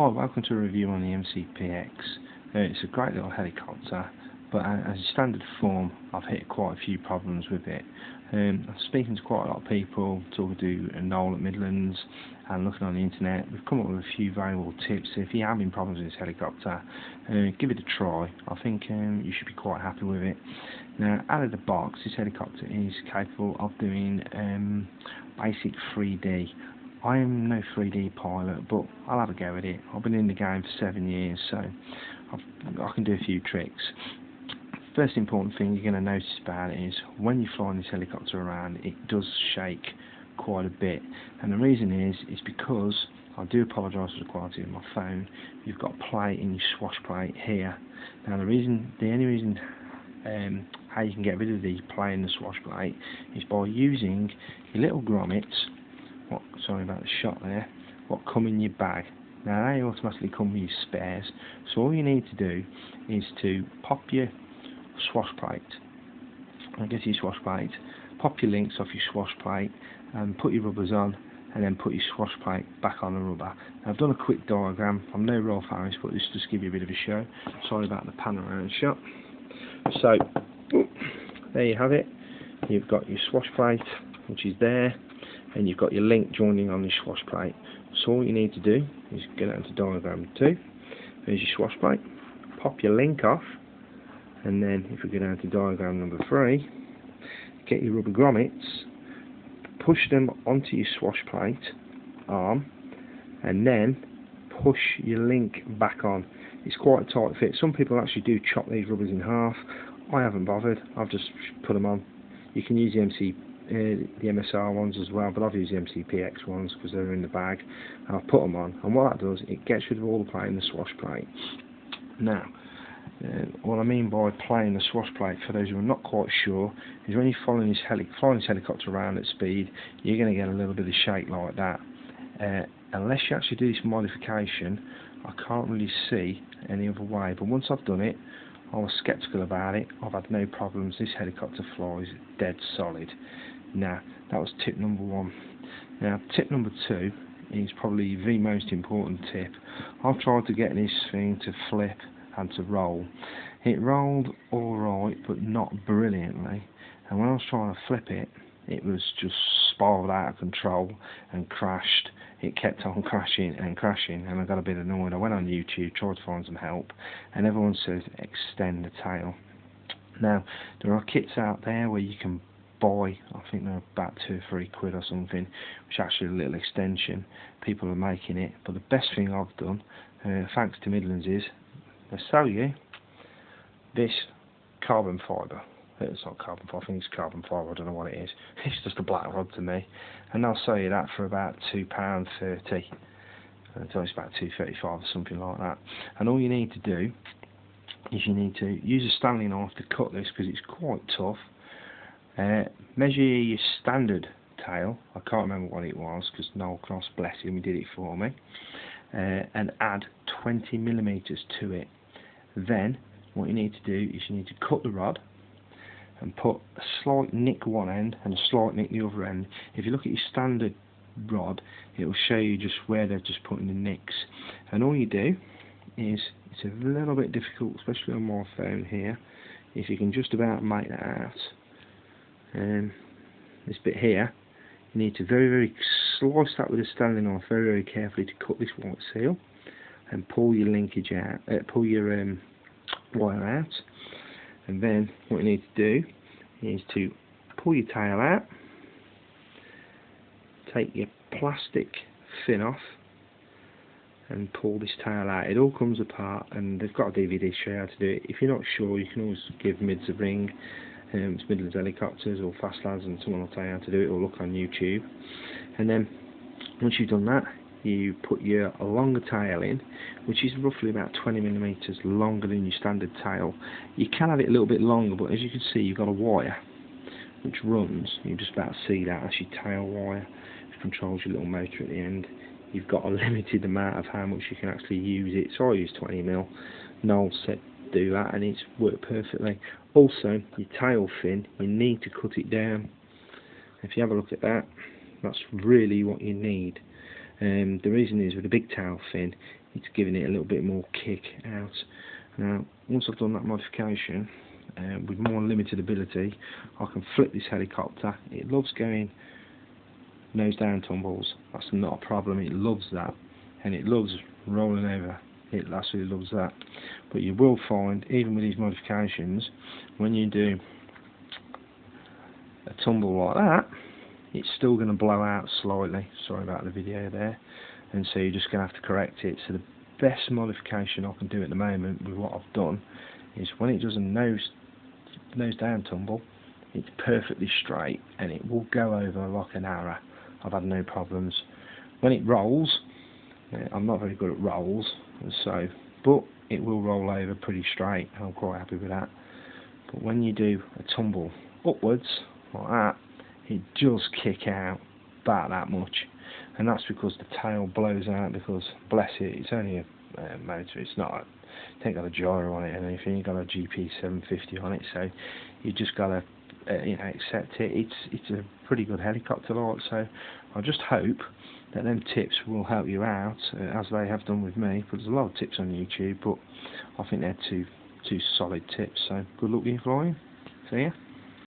Hi, welcome to a review on the mcpx. It's a great little helicopter, but as a standard form I've hit quite a few problems with it. I'm speaking to quite a lot of people, talking to Noel at Midlands and looking on the internet. We've come up with a few valuable tips. So if you're having problems with this helicopter, give it a try. I think you should be quite happy with it. Now, out of the box, this helicopter is capable of doing basic 3D. I am no 3D pilot, but I'll have a go at it. I've been in the game for 7 years, so I can do a few tricks. First important thing you're going to notice about it is when you're flying this helicopter around, it does shake quite a bit, and the reason is because, I do apologise for the quality of my phone, you've got a plate in your swash plate here. Now the only reason how you can get rid of the plate in the swash plate is by using your little grommets. Sorry about the shot there. What come in your bag. Now they automatically come with your spares, so all you need to do is to pop your swash plate, pop your links off your swash plate and put your rubbers on, and then put your swash plate back on the rubber. Now, I've done a quick diagram. I'm no Rolf Harris, but this just give you a bit of a show. Sorry about the pan around shot. So there you have it. You've got your swash plate, which is there, and you've got your link joining on the swash plate. So all you need to do is get out into diagram 2. There's your swash plate. Pop your link off, and then if we go down to diagram number 3, get your rubber grommets, push them onto your swash plate arm, and then push your link back on. It's quite a tight fit. Some people actually do chop these rubbers in half. I haven't bothered. I've just put them on. You can use the MSR ones as well, but I've used the mcpx ones because they're in the bag, and I've put them on, and what that does, it gets rid of all the plate in the swash plate. Now, what I mean by playing the swash plate, for those who are not quite sure, is when you're flying this helicopter around at speed, you're going to get a little bit of shake like that. Unless you actually do this modification, I can't really see any other way, but once I've done it, I was sceptical about it. I've had no problems. This helicopter flies dead solid. Now, that was tip number 1. Now, tip number 2 is probably the most important tip. I've tried to get this thing to flip and to roll. It rolled alright, but not brilliantly. And when I was trying to flip it, it was just spiraled out of control and crashed. It kept on crashing, and I got a bit annoyed. I went on YouTube, tried to find some help, and everyone says extend the tail. Now, there are kits out there where you can buy, I think they're about £2 or £3 or something, which is actually a little extension. People are making it, but the best thing I've done, thanks to Midlands, is they sell you this carbon fibre. It's not carbon fibre, I think it's carbon fibre, I don't know what it is. It's just a black rod to me, and they'll sell you that for about £2.30 until it's about £2.35 or something like that. And all you need to do is you need to use a Stanley knife to cut this, because it's quite tough. Measure your standard tail, I can't remember what it was because Noel Cross, bless him, he did it for me, and add 20mm to it. Then what you need to do is you need to cut the rod and put a slight nick one end and a slight nick the other end. If you look at your standard rod, it will show you just where they're just putting the nicks, and all you do is, it's a little bit difficult, especially on my phone here, if you can just about make that out. This bit here, you need to very slice that with a Stanley knife very carefully to cut this white seal, and pull your linkage out, pull your wire out. And then what you need to do is to pull your tail out, take your plastic fin off, and pull this tail out. It all comes apart, and they've got a DVD show you how to do it. If you're not sure, you can always give Mids a ring. It's Midlands Helicopters or Fast Lads, and someone will tell you how to do it, or look on YouTube. And then once you've done that, you put your longer tail in, which is roughly about 20mm longer than your standard tail. You can have it a little bit longer, but as you can see, you've got a wire which runs, you just about see that, that's your tail wire, which controls your little motor at the end. You've got a limited amount of how much you can actually use it, so I use 20mm. Noel said do that, and it's worked perfectly. Also, your tail fin, you need to cut it down. If you have a look at that, that's really what you need. The reason is with the big tail fin, it's giving it a little bit more kick out. Now, once I've done that modification, with more limited ability, I can flip this helicopter. It loves going nose down tumbles. That's not a problem. It loves that, and it loves rolling over. It absolutely loves that. But you will find, even with these modifications, when you do a tumble like that, it's still going to blow out slightly. Sorry about the video there. And so you're just going to have to correct it. So the best modification I can do at the moment with what I've done is when it does a nose down tumble, it's perfectly straight and it will go over like an arrow. I've had no problems. When it rolls, I'm not very good at rolls, but it will roll over pretty straight. I'm quite happy with that. But when you do a tumble upwards like that, it does kick out about that much, and that's because the tail blows out. Because bless it, it's only a motor. It's not. It ain't got a gyro on it or anything. You got a GP 750 on it, so you just gotta accept it. It's a pretty good helicopter like. So I just hope that them tips will help you out as they have done with me. Because there's a lot of tips on YouTube, but I think they're two solid tips. So good luck with your flying. See ya.